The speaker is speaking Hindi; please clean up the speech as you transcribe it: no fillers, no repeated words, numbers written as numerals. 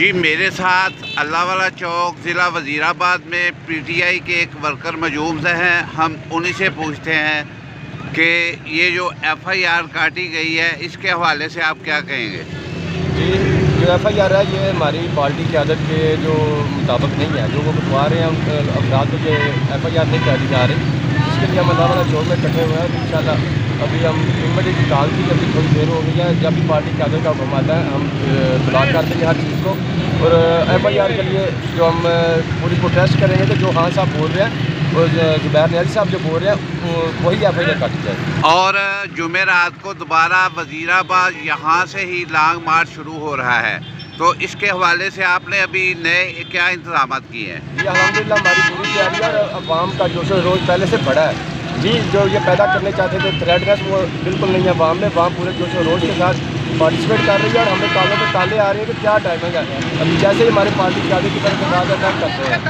जी, मेरे साथ अल्लाहवाला चौक ज़िला वज़ीराबाद में पीटीआई के एक वर्कर मौजूद हैं। हम उन्हीं से पूछते हैं कि ये जो एफआईआर काटी गई है इसके हवाले से आप क्या कहेंगे? जी, जो एफआईआर है ये हमारी पार्टी की आदत के जो मुताबिक नहीं है। जो वो बतवा रहे हैं अफराद को, ये एफआईआर नहीं काटी जा रही। इसके लिए हम अल्लाहवाला चौक में इकट्ठे हुए हैं। इंशाल्लाह अभी हम 3 बजे की कॉल थी, अभी थोड़ी देर हो गई है। जब भी पार्टी की आदत का हुक्म आता है हम ब्लॉक कर देंगे हर चीज़ को। और एफआईआर के लिए जो हम पूरी प्रोटेस्ट करेंगे कि जो हाँ साहब बोल रहे हैं और जुबैर नियाज़ी साहब जो बोल रहे हैं वही एफआईआर काटी जाए। और जुमेरात को दोबारा वज़ीराबाद यहाँ से ही लॉन्ग मार्च शुरू हो रहा है, तो इसके हवाले से आपने अभी नए क्या इंतजाम किए हैं? जी अल्हम्दुलिल्लाह हमारी पूरी तैयारी है। अवाम का जोश रोज़ पहले से बढ़ा है। जी, जो ये पैदा करने चाहते थे थ्रेडनेस, वो बिल्कुल नहीं है। अवाम में अवाम पूरे जोश रोज़ के साथ पार्टिसिपेट कर रही है और हमें तालों पे ताले आ रहे हैं कि क्या टाइमिंग है। अभी जैसे ही हमारी पार्टी की आगे की तरफ करते हैं।